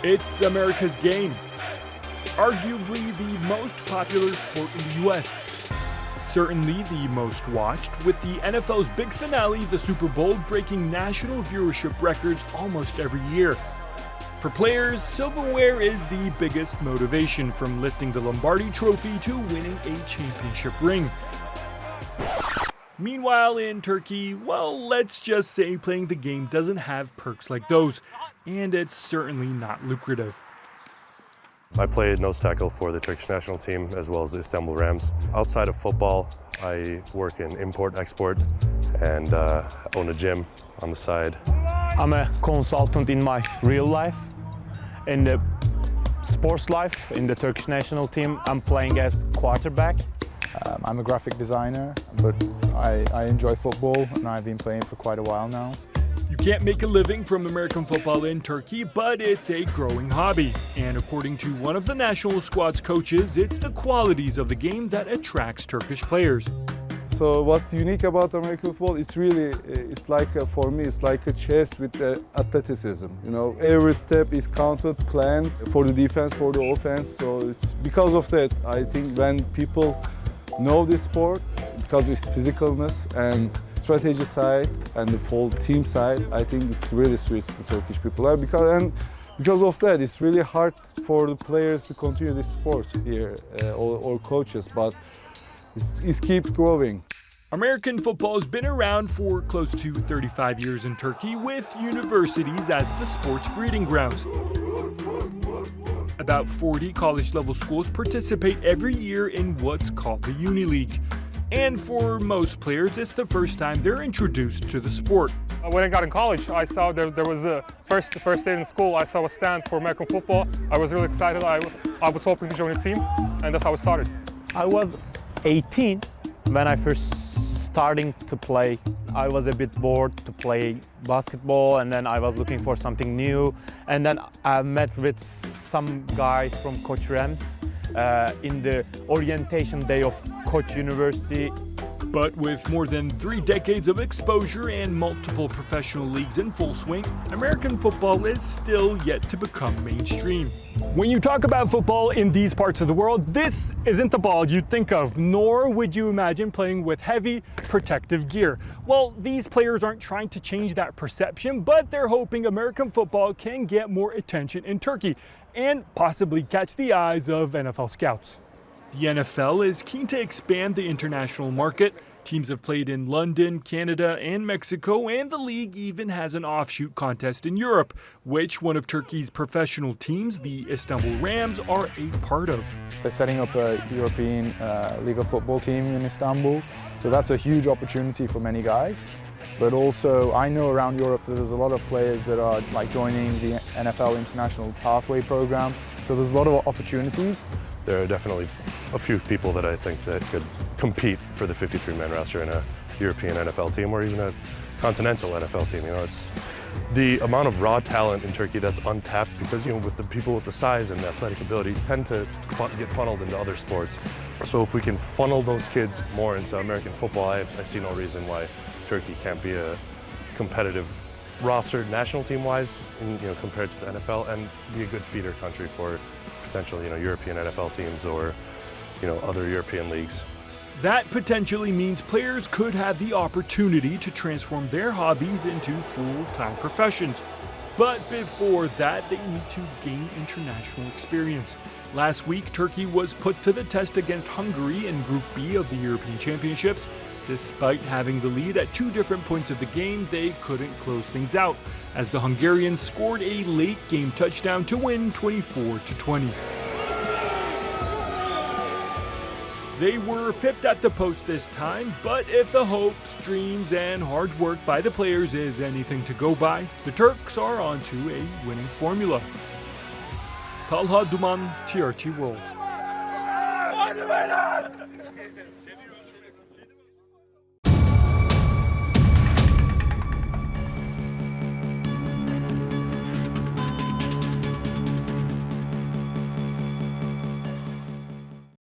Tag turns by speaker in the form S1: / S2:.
S1: It's America's game, arguably the most popular sport in the US. Certainly the most watched, with the NFL's big finale, the Super Bowl, breaking national viewership records almost every year. For players, silverware is the biggest motivation, from lifting the Lombardi Trophy to winning a championship ring. Meanwhile, in Turkey, well, let's just say playing the game doesn't have perks like those, and it's certainly not lucrative.
S2: I played nose tackle for the Turkish national team as well as the Istanbul Rams. Outside of football, I work in import-export and own a gym on the side.
S3: I'm a consultant in my real life. In the sports life, in the Turkish national team, I'm playing as quarterback.
S4: I'm a graphic designer, but I enjoy football and I've been playing for quite a while now.
S1: You can't make a living from American football in Turkey, but it's a growing hobby. And according to one of the national squad's coaches, it's the qualities of the game that attracts Turkish players.
S4: So what's unique about American football, it's like, for me, it's like a chess with athleticism. You know, every step is counted, planned for the defense, for the offense. So it's because of that, I think when people know this sport, because of its physicalness and strategy side and the full team side, I think it's really suits the Turkish people. And because of that, it's really hard for the players to continue this sport here, or coaches, but it keeps growing.
S1: American football has been around for close to 35 years in Turkey, with universities as the sport's breeding grounds. About 40 college-level schools participate every year in what's called the Uni League. And for most players, it's the first time they're introduced to the sport.
S5: When I got in college, I saw there was a first day in school, I saw a stand for American football. I was really excited. I was hoping to join a team, and that's how it started.
S3: I was 18 when I first starting to play. I was a bit bored to play basketball, and then I was looking for something new. And then I met with some guys from Coach Rams in the orientation day of Koç University.
S1: But with more than 3 decades of exposure and multiple professional leagues in full swing, American football is still yet to become mainstream. When you talk about football in these parts of the world, this isn't the ball you'd think of, nor would you imagine playing with heavy protective gear. Well, these players aren't trying to change that perception, but they're hoping American football can get more attention in Turkey and possibly catch the eyes of NFL scouts. The NFL is keen to expand the international market. Teams have played in London, Canada, and Mexico, and the league even has an offshoot contest in Europe, which one of Turkey's professional teams, the Istanbul Rams, are a part of.
S4: They're setting up a European League of Football team in Istanbul, so that's a huge opportunity for many guys. But also, I know around Europe that there's a lot of players that are joining the NFL International Pathway program, so there's a lot of opportunities.
S2: There are definitely a few people that I think that could compete for the 53-man roster in a European NFL team or even a continental NFL team. You know, it's the amount of raw talent in Turkey that's untapped because, you know, with the people with the size and the athletic ability tend to get funneled into other sports. So if we can funnel those kids more into American football, I see no reason why Turkey can't be a competitive roster national team-wise, compared to the NFL, and be a good feeder country for potential, European NFL teams or, other European leagues.
S1: That potentially means players could have the opportunity to transform their hobbies into full-time professions. But before that, they need to gain international experience. Last week, Turkey was put to the test against Hungary in Group B of the European Championships. Despite having the lead at 2 different points of the game, they couldn't close things out, as the Hungarians scored a late-game touchdown to win 24-20. They were pipped at the post this time, but if the hopes, dreams, and hard work by the players is anything to go by, the Turks are onto a winning formula. Talha Duman, TRT World.